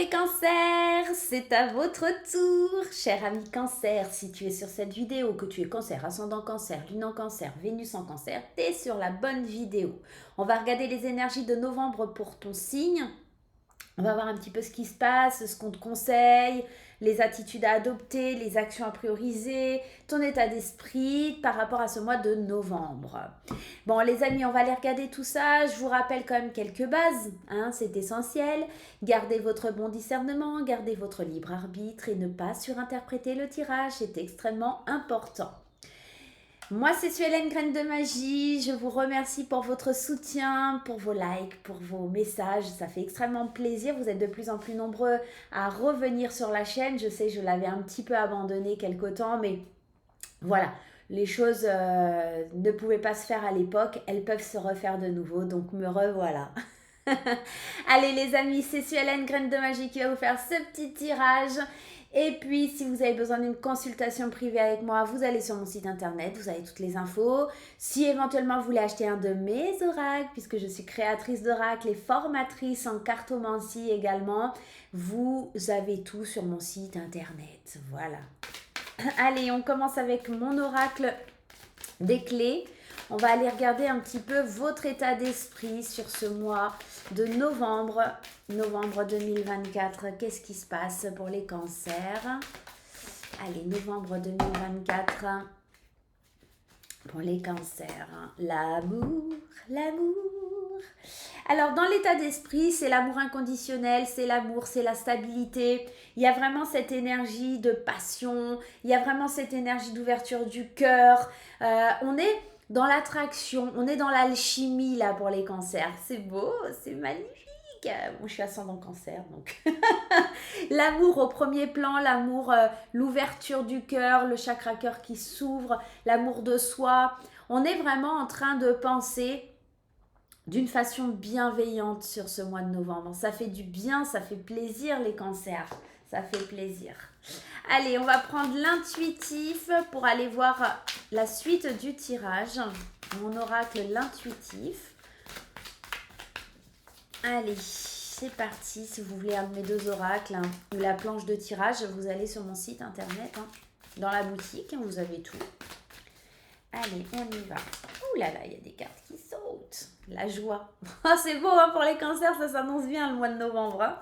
les cancers, c'est à votre tour. Cher ami cancer, si tu es sur cette vidéo, que tu es cancer, ascendant cancer, lune en cancer, Vénus en cancer, tu es sur la bonne vidéo. On va regarder les énergies de novembre pour ton signe. On va voir un petit peu ce qui se passe, ce qu'on te conseille, les attitudes à adopter, les actions à prioriser, ton état d'esprit par rapport à ce mois de novembre. Bon les amis, on va aller regarder tout ça. Je vous rappelle quand même quelques bases, hein, c'est essentiel. Gardez votre bon discernement, gardez votre libre arbitre et ne pas surinterpréter le tirage, c'est extrêmement important. Moi, c'est Suelen Graine de Magie. Je vous remercie pour votre soutien, pour vos likes, pour vos messages. Ça fait extrêmement plaisir. Vous êtes de plus en plus nombreux à revenir sur la chaîne. Je sais, je l'avais un petit peu abandonnée quelque temps, mais voilà. Les choses ne pouvaient pas se faire à l'époque. Elles peuvent se refaire de nouveau. Donc, me revoilà. Allez les amis, c'est Suelen Graine de Magie qui va vous faire ce petit tirage. Et puis, si vous avez besoin d'une consultation privée avec moi, vous allez sur mon site internet, vous avez toutes les infos. Si éventuellement vous voulez acheter un de mes oracles, puisque je suis créatrice d'oracles et formatrice en cartomancie également, vous avez tout sur mon site internet. Voilà. Allez, on commence avec mon oracle des clés. On va aller regarder un petit peu votre état d'esprit sur ce mois de novembre 2024. Qu'est-ce qui se passe pour les cancers? Allez, novembre 2024 pour les cancers. L'amour. Alors, dans l'état d'esprit, c'est l'amour inconditionnel, c'est l'amour, c'est la stabilité. Il y a vraiment cette énergie de passion, il y a vraiment cette énergie d'ouverture du cœur. On est dans l'attraction, on est dans l'alchimie là pour les cancers. C'est beau, c'est magnifique. Bon, je suis ascendant cancer, donc l'amour au premier plan, l'amour, l'ouverture du cœur, le chakra cœur qui s'ouvre, l'amour de soi. On est vraiment en train de penser d'une façon bienveillante sur ce mois de novembre. Ça fait du bien, ça fait plaisir les cancers, ça fait plaisir. Allez, on va prendre l'intuitif pour aller voir la suite du tirage. Mon oracle, l'intuitif. Allez, c'est parti. Si vous voulez un de mes deux oracles, hein, ou la planche de tirage, vous allez sur mon site internet, hein, dans la boutique, hein, vous avez tout. Allez, on y va. Ouh là là, il y a des cartes qui sautent. La joie. C'est beau hein, pour les cancers, ça s'annonce bien le mois de novembre. Hein.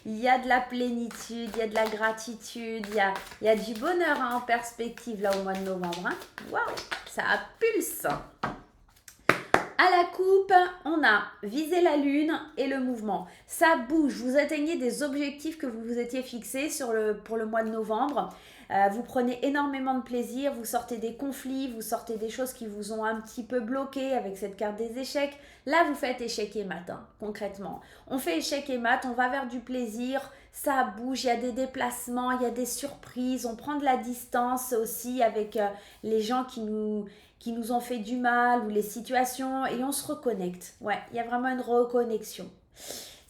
Il y a de la plénitude, il y a de la gratitude, il y a du bonheur hein, en perspective là au mois de novembre. Hein. Waouh, ça pulse. À la coupe, on a visé la lune et le mouvement. Ça bouge, vous atteignez des objectifs que vous vous étiez fixés pour le mois de novembre. Vous prenez énormément de plaisir, vous sortez des conflits, vous sortez des choses qui vous ont un petit peu bloqué avec cette carte des échecs. Là, vous faites échec et mat, hein, concrètement. On fait échec et mat, on va vers du plaisir, ça bouge, il y a des déplacements, il y a des surprises, on prend de la distance aussi avec les gens qui nous ont fait du mal ou les situations et on se reconnecte. Ouais, il y a vraiment une reconnexion.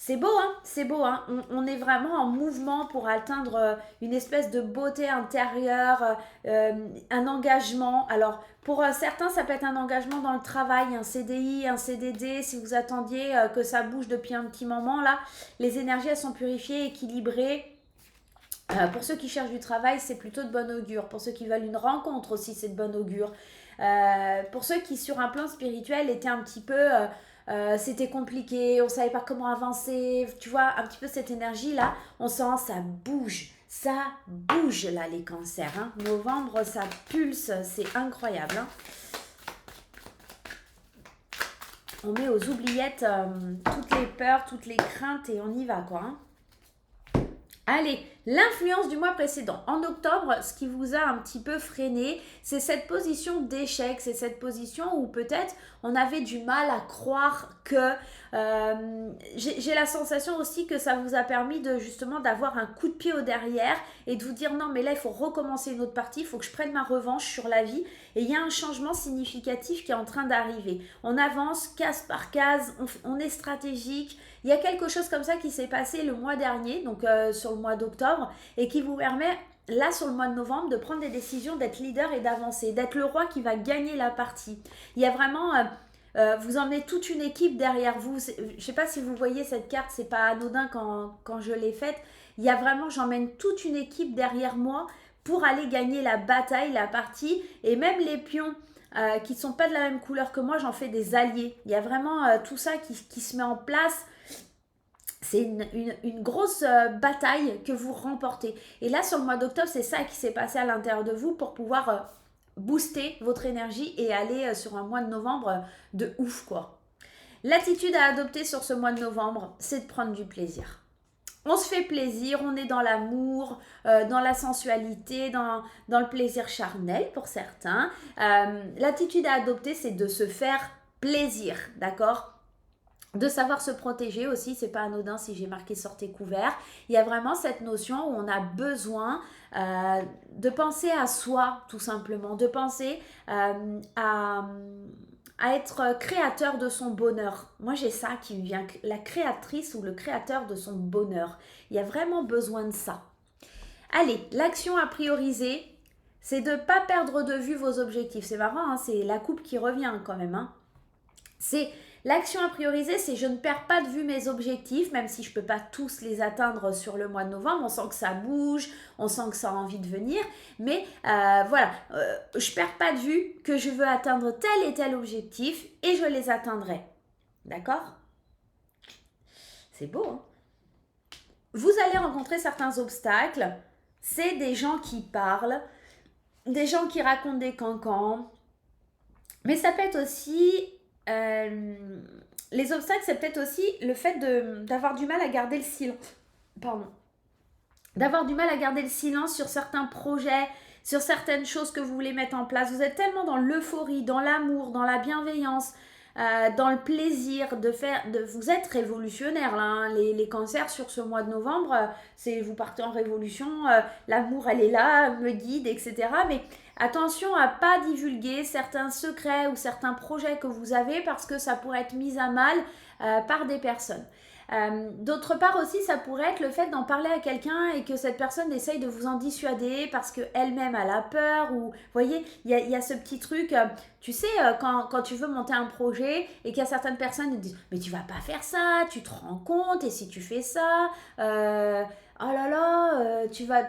C'est beau, hein, c'est beau, hein. On est vraiment en mouvement pour atteindre une espèce de beauté intérieure, un engagement. Alors, pour certains, ça peut être un engagement dans le travail, un CDI, un CDD. Si vous attendiez que ça bouge depuis un petit moment, là, les énergies, elles sont purifiées, équilibrées. Pour ceux qui cherchent du travail, c'est plutôt de bon augure. Pour ceux qui veulent une rencontre aussi, c'est de bon augure. Pour ceux qui, sur un plan spirituel, étaient un petit peu... c'était compliqué, on savait pas comment avancer, tu vois, un petit peu cette énergie-là, on sent ça bouge là les cancers. Hein. Novembre, ça pulse, c'est incroyable. Hein. On met aux oubliettes toutes les peurs, toutes les craintes et on y va quoi. Hein. Allez, l'influence du mois précédent. En octobre, ce qui vous a un petit peu freiné, c'est cette position d'échec, c'est cette position où peut-être on avait du mal à croire que... j'ai la sensation aussi que ça vous a permis de justement d'avoir un coup de pied au derrière et de vous dire non mais là il faut recommencer une autre partie, il faut que je prenne ma revanche sur la vie et il y a un changement significatif qui est en train d'arriver. On avance case par case, on est stratégique. Il y a quelque chose comme ça qui s'est passé le mois dernier, donc sur le mois d'octobre, et qui vous permet, là sur le mois de novembre, de prendre des décisions, d'être leader et d'avancer, d'être le roi qui va gagner la partie. Il y a vraiment Vous emmenez toute une équipe derrière vous. Je ne sais pas si vous voyez cette carte, c'est pas anodin quand je l'ai faite. Il y a vraiment, j'emmène toute une équipe derrière moi pour aller gagner la bataille, la partie. Et même les pions qui ne sont pas de la même couleur que moi, j'en fais des alliés. Il y a vraiment tout ça qui se met en place. C'est une grosse bataille que vous remportez. Et là, sur le mois d'octobre, c'est ça qui s'est passé à l'intérieur de vous pour pouvoir booster votre énergie et aller sur un mois de novembre de ouf, quoi. L'attitude à adopter sur ce mois de novembre, c'est de prendre du plaisir. On se fait plaisir, on est dans l'amour, dans la sensualité, dans le plaisir charnel pour certains. L'attitude à adopter, c'est de se faire plaisir, d'accord ? De savoir se protéger aussi, c'est pas anodin si j'ai marqué sortez couvert. Il y a vraiment cette notion où on a besoin de penser à soi, tout simplement, de penser à être créateur de son bonheur. Moi, j'ai ça qui me vient, la créatrice ou le créateur de son bonheur. Il y a vraiment besoin de ça. Allez, l'action à prioriser, c'est de ne pas perdre de vue vos objectifs. C'est marrant, hein, c'est la coupe qui revient quand même. Hein. C'est l'action à prioriser, c'est je ne perds pas de vue mes objectifs, même si je ne peux pas tous les atteindre sur le mois de novembre. On sent que ça bouge, on sent que ça a envie de venir. Mais voilà, je ne perds pas de vue que je veux atteindre tel et tel objectif et je les atteindrai. D'accord ? C'est beau, hein ? Vous allez rencontrer certains obstacles. C'est des gens qui parlent, des gens qui racontent des cancans. Mais ça peut être aussi... les obstacles, c'est peut-être aussi le fait d'avoir du mal à garder le silence. Pardon. D'avoir du mal à garder le silence sur certains projets, sur certaines choses que vous voulez mettre en place. Vous êtes tellement dans l'euphorie, dans l'amour, dans la bienveillance, dans le plaisir de faire. Vous êtes révolutionnaire, là, hein. Les cancers sur ce mois de novembre, vous partez en révolution, l'amour, elle est là, me guide, etc. Mais attention à ne pas divulguer certains secrets ou certains projets que vous avez parce que ça pourrait être mis à mal par des personnes. D'autre part aussi, ça pourrait être le fait d'en parler à quelqu'un et que cette personne essaye de vous en dissuader parce qu'elle-même elle a peur ou, vous voyez, il y a ce petit truc, tu sais, quand tu veux monter un projet et qu'il y a certaines personnes qui disent « Mais tu vas pas faire ça, tu te rends compte et si tu fais ça, oh là là, tu vas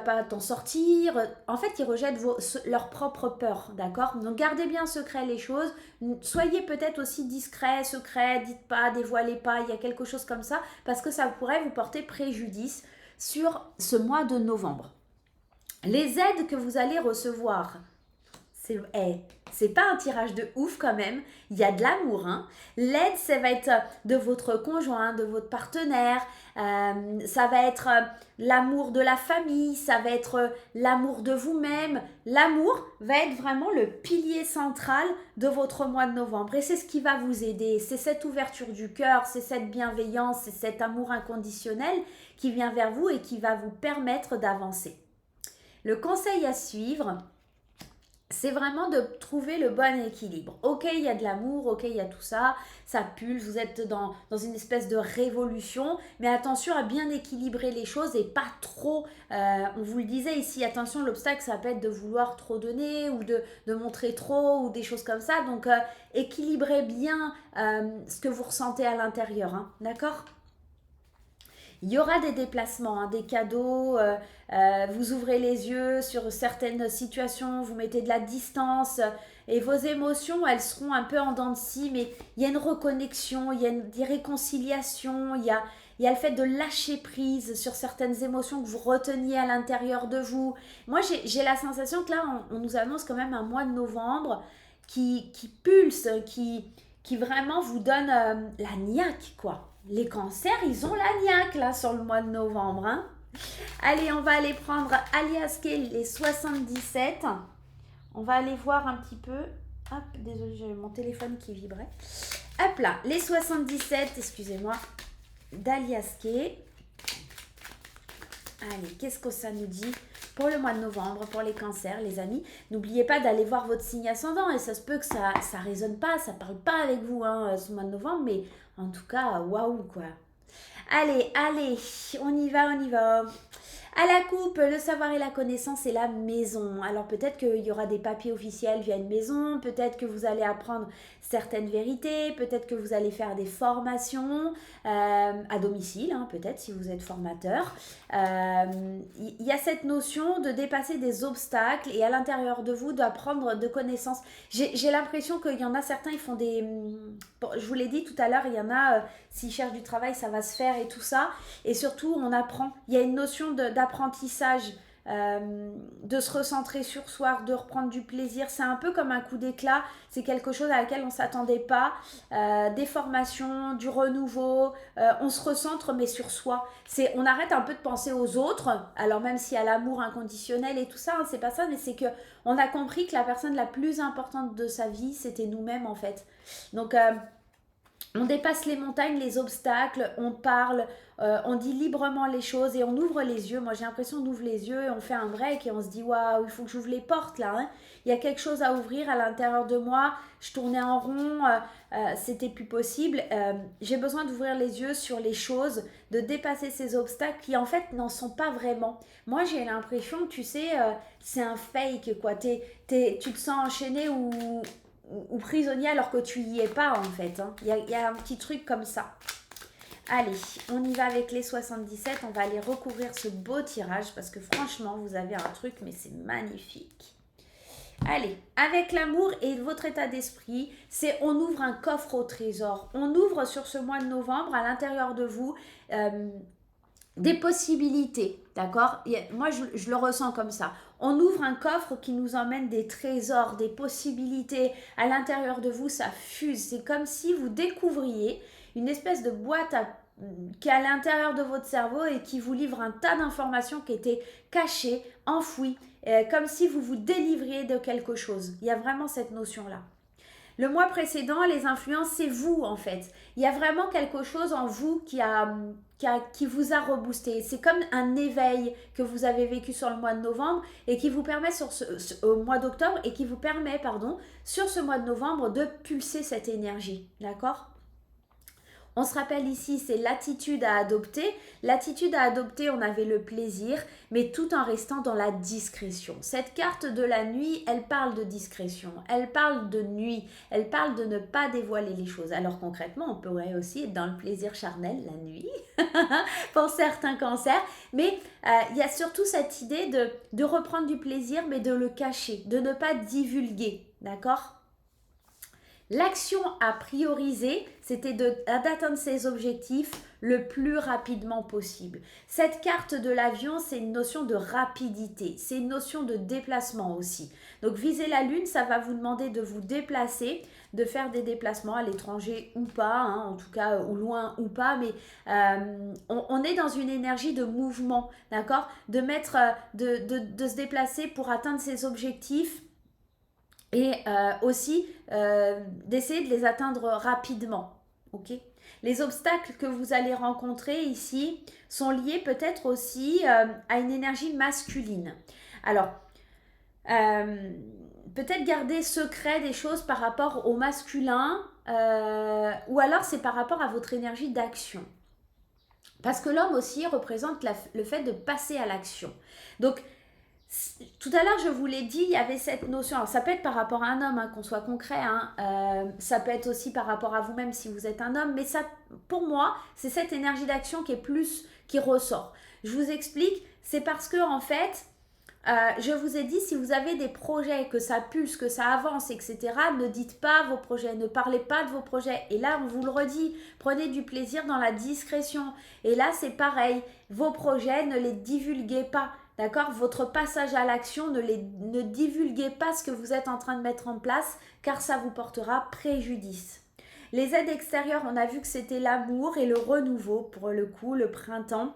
pas t'en sortir. » En fait, ils rejettent leur propre peur, d'accord ? Donc, gardez bien secret les choses. Soyez peut-être aussi discret, secret, dites pas, dévoilez pas, il y a quelque chose comme ça, parce que ça pourrait vous porter préjudice sur ce mois de novembre. Les aides que vous allez recevoir, c'est pas un tirage de ouf quand même, il y a de l'amour. Hein. L'aide, ça va être de votre conjoint, de votre partenaire, ça va être l'amour de la famille, ça va être l'amour de vous-même. L'amour va être vraiment le pilier central de votre mois de novembre et c'est ce qui va vous aider. C'est cette ouverture du cœur, c'est cette bienveillance, c'est cet amour inconditionnel qui vient vers vous et qui va vous permettre d'avancer. Le conseil à suivre, c'est vraiment de trouver le bon équilibre. Ok, il y a de l'amour, ok, il y a tout ça, ça pulse, vous êtes dans une espèce de révolution, mais attention à bien équilibrer les choses et pas trop, on vous le disait ici, attention, l'obstacle, ça peut être de vouloir trop donner ou de montrer trop ou des choses comme ça, donc équilibrez bien ce que vous ressentez à l'intérieur, hein, d'accord ? Il y aura des déplacements, hein, des cadeaux, vous ouvrez les yeux sur certaines situations, vous mettez de la distance et vos émotions, elles seront un peu en dents de scie, mais il y a une reconnexion, il y a des réconciliations, il y a le fait de lâcher prise sur certaines émotions que vous reteniez à l'intérieur de vous. Moi, j'ai la sensation que là, on nous annonce quand même un mois de novembre qui pulse, qui vraiment vous donne la niaque, quoi. Les cancers, ils ont la niaque là sur le mois de novembre. Hein. Allez, on va aller prendre Aliaske les 77. On va aller voir un petit peu. Hop, désolé, j'ai mon téléphone qui vibrait. Hop là, les 77, excusez-moi, d'Aliaske. Allez, qu'est-ce que ça nous dit pour le mois de novembre, pour les cancers, les amis? N'oubliez pas d'aller voir votre signe ascendant et ça se peut que ça résonne pas, ça parle pas avec vous hein, ce mois de novembre, mais en tout cas, waouh quoi. Allez, on y va. À la coupe, le savoir et la connaissance et la maison. Alors peut-être qu'il y aura des papiers officiels via une maison, peut-être que vous allez apprendre certaines vérités, peut-être que vous allez faire des formations à domicile, hein, peut-être si vous êtes formateur. Il y a cette notion de dépasser des obstacles et à l'intérieur de vous d'apprendre de connaissances. J'ai l'impression qu'il y en a certains, ils font des... Bon, je vous l'ai dit tout à l'heure, il y en a, s'ils cherchent du travail, ça va se faire et tout ça. Et surtout, on apprend. Il y a une notion d'apprentissage, de se recentrer sur soi, de reprendre du plaisir. C'est un peu comme un coup d'éclat. C'est quelque chose à laquelle on ne s'attendait pas. Des formations, du renouveau. On se recentre, mais sur soi. On arrête un peu de penser aux autres. Alors même s'il y a l'amour inconditionnel et tout ça, hein, c'est pas ça, mais c'est que on a compris que la personne la plus importante de sa vie, c'était nous-mêmes en fait. Donc on dépasse les montagnes, les obstacles, on parle, on dit librement les choses et on ouvre les yeux. Moi, j'ai l'impression qu'on ouvre les yeux et on fait un break et on se dit waouh, il faut que j'ouvre les portes là. Hein. Il y a quelque chose à ouvrir à l'intérieur de moi. Je tournais en rond, c'était plus possible. J'ai besoin d'ouvrir les yeux sur les choses, de dépasser ces obstacles qui en fait n'en sont pas vraiment. Moi, j'ai l'impression que tu sais, c'est un fake quoi. Tu te sens enchaîné ou prisonnier alors que tu y es pas en fait. Hein. Il y a un petit truc comme ça. Allez, on y va avec les 77. On va aller recouvrir ce beau tirage parce que franchement, vous avez un truc, mais c'est magnifique. Allez, avec l'amour et votre état d'esprit, c'est on ouvre un coffre au trésor. On ouvre sur ce mois de novembre à l'intérieur de vous des possibilités, d'accord? Moi, je le ressens comme ça. On ouvre un coffre qui nous emmène des trésors, des possibilités. À l'intérieur de vous, ça fuse. C'est comme si vous découvriez une espèce de boîte qui est à l'intérieur de votre cerveau et qui vous livre un tas d'informations qui étaient cachées, enfouies, comme si vous vous délivriez de quelque chose. Il y a vraiment cette notion-là. Le mois précédent, les influences, c'est vous en fait. Il y a vraiment quelque chose en vous qui vous a reboosté. C'est comme un éveil que vous avez vécu sur le mois de novembre et qui vous permet au mois d'octobre et qui vous permet, pardon, sur ce mois de novembre de pulser cette énergie. D'accord ? On se rappelle ici, c'est l'attitude à adopter. L'attitude à adopter, on avait le plaisir, mais tout en restant dans la discrétion. Cette carte de la nuit, elle parle de discrétion, elle parle de nuit, elle parle de ne pas dévoiler les choses. Alors concrètement, on pourrait aussi être dans le plaisir charnel la nuit, pour certains cancers, mais il y a surtout cette idée de reprendre du plaisir, mais de le cacher, de ne pas divulguer, d'accord ? L'action à prioriser, c'était d'atteindre ses objectifs le plus rapidement possible. Cette carte de l'avion, c'est une notion de rapidité, c'est une notion de déplacement aussi. Donc viser la Lune, ça va vous demander de vous déplacer, de faire des déplacements à l'étranger ou pas, hein, en tout cas ou loin ou pas, mais on est dans une énergie de mouvement, d'accord ? De se déplacer pour atteindre ses objectifs et aussi d'essayer de les atteindre rapidement. Okay ? Les obstacles que vous allez rencontrer ici sont liés peut-être aussi à une énergie masculine. Alors, peut-être garder secret des choses par rapport au masculin ou alors c'est par rapport à votre énergie d'action. Parce que l'homme aussi représente le fait de passer à l'action. Donc, tout à l'heure, je vous l'ai dit, il y avait cette notion. Alors, ça peut être par rapport à un homme, hein, qu'on soit concret. Hein, ça peut être aussi par rapport à vous-même si vous êtes un homme. Mais ça, pour moi, c'est cette énergie d'action qui ressort. Je vous explique. C'est parce que, en fait, je vous ai dit, si vous avez des projets, que ça pulse, que ça avance, etc., ne dites pas vos projets, ne parlez pas de vos projets. Et là, on vous le redit, prenez du plaisir dans la discrétion. Et là, c'est pareil. Vos projets, ne les divulguez pas. D'accord ? Votre passage à l'action, ne divulguez pas ce que vous êtes en train de mettre en place, car ça vous portera préjudice. Les aides extérieures, on a vu que c'était l'amour et le renouveau, pour le coup, le printemps.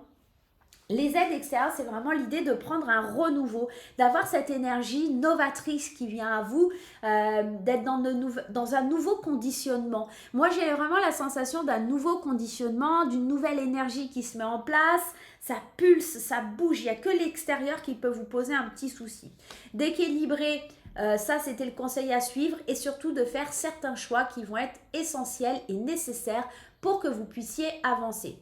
Les aides extérieures, c'est vraiment l'idée de prendre un renouveau, d'avoir cette énergie novatrice qui vient à vous, d'être dans un nouveau conditionnement. Moi, j'ai vraiment la sensation d'un nouveau conditionnement, d'une nouvelle énergie qui se met en place. Ça pulse, ça bouge. Il n'y a que l'extérieur qui peut vous poser un petit souci. D'équilibrer, ça c'était le conseil à suivre et surtout de faire certains choix qui vont être essentiels et nécessaires pour que vous puissiez avancer.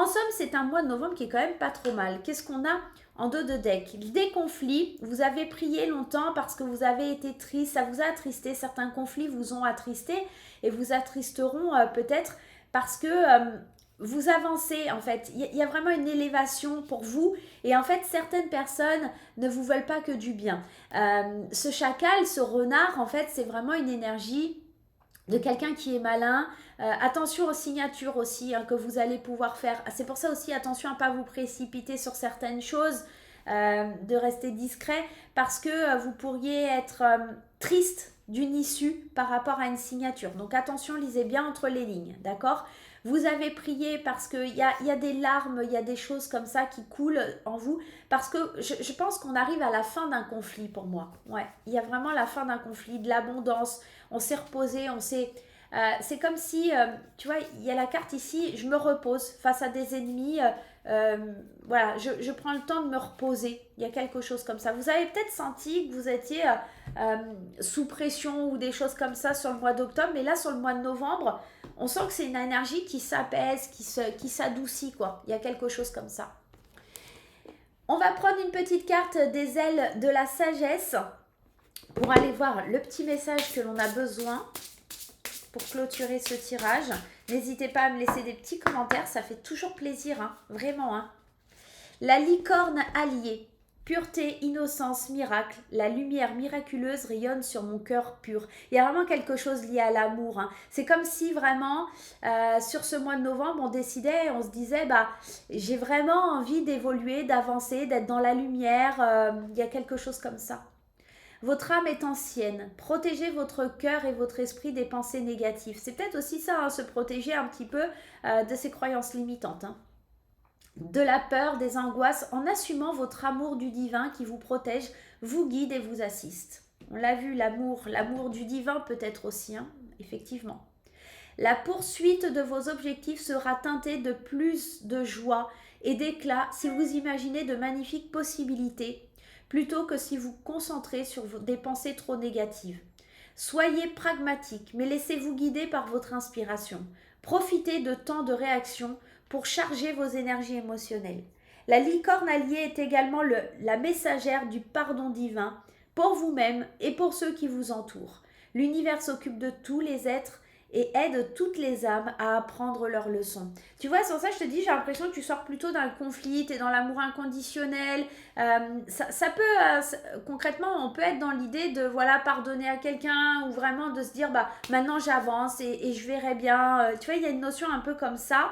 En somme, c'est un mois de novembre qui est quand même pas trop mal. Qu'est-ce qu'on a en dos de deck? Des conflits, vous avez prié longtemps parce que vous avez été triste, ça vous a attristé, certains conflits vous ont attristé et vous attristeront peut-être parce que vous avancez en fait. Il y a vraiment une élévation pour vous et en fait certaines personnes ne vous veulent pas que du bien. Ce chacal, ce renard, en fait, c'est vraiment une énergie de quelqu'un qui est malin. Attention aux signatures aussi que vous allez pouvoir faire. C'est pour ça aussi, attention à ne pas vous précipiter sur certaines choses, de rester discret, parce que vous pourriez être triste d'une issue par rapport à une signature. Donc attention, lisez bien entre les lignes, d'accord? Vous avez prié parce qu'il y a des larmes, il y a des choses comme ça qui coulent en vous, parce que je pense qu'on arrive à la fin d'un conflit pour moi. Ouais, il y a vraiment la fin d'un conflit, de l'abondance, on s'est reposé, c'est comme si, tu vois, il y a la carte ici, je me repose face à des ennemis, voilà, je prends le temps de me reposer, il y a quelque chose comme ça. Vous avez peut-être senti que vous étiez sous pression ou des choses comme ça sur le mois d'octobre, mais là sur le mois de novembre, on sent que c'est une énergie qui s'apaise, qui s'adoucit, quoi. Il y a quelque chose comme ça. On va prendre une petite carte des ailes de la sagesse pour aller voir le petit message que l'on a besoin pour clôturer ce tirage. N'hésitez pas à me laisser des petits commentaires, ça fait toujours plaisir, hein, vraiment. Hein. La licorne alliée. Pureté, innocence, miracle, la lumière miraculeuse rayonne sur mon cœur pur. Il y a vraiment quelque chose lié à l'amour. Hein. C'est comme si vraiment, sur ce mois de novembre, on se disait, j'ai vraiment envie d'évoluer, d'avancer, d'être dans la lumière. Il y a quelque chose comme ça. Votre âme est ancienne. Protégez votre cœur et votre esprit des pensées négatives. C'est peut-être aussi ça, hein, se protéger un petit peu de ces croyances limitantes. Hein. De la peur, des angoisses, en assumant votre amour du divin qui vous protège, vous guide et vous assiste. On l'a vu, l'amour du divin peut être aussi, hein, effectivement. La poursuite de vos objectifs sera teintée de plus de joie et d'éclat si vous imaginez de magnifiques possibilités, plutôt que si vous concentrez sur des pensées trop négatives. Soyez pragmatique, mais laissez-vous guider par votre inspiration. Profitez de temps de réaction pour charger vos énergies émotionnelles. La licorne alliée est également la messagère du pardon divin pour vous-même et pour ceux qui vous entourent. L'univers s'occupe de tous les êtres et aide toutes les âmes à apprendre leurs leçons. Tu vois, sur ça, je te dis, j'ai l'impression que tu sors plutôt d'un conflit, tu es dans l'amour inconditionnel. Concrètement, on peut être dans l'idée de pardonner à quelqu'un ou vraiment de se dire, maintenant j'avance et je verrai bien. Tu vois, il y a une notion un peu comme ça.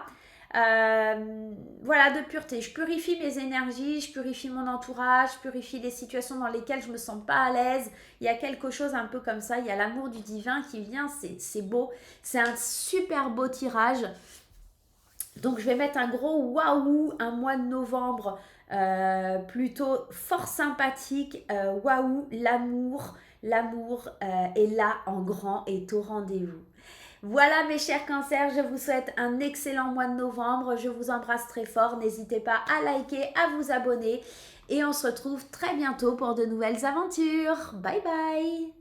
De pureté. Je purifie mes énergies, je purifie mon entourage, je purifie les situations dans lesquelles je me sens pas à l'aise. Il y a quelque chose un peu comme ça. Il y a l'amour du divin qui vient. C'est beau. C'est un super beau tirage. Donc je vais mettre un gros waouh, un mois de novembre plutôt fort sympathique. Waouh, l'amour est là en grand, est au rendez-vous. Voilà mes chers cancers, je vous souhaite un excellent mois de novembre. Je vous embrasse très fort. N'hésitez pas à liker, à vous abonner. Et on se retrouve très bientôt pour de nouvelles aventures. Bye bye!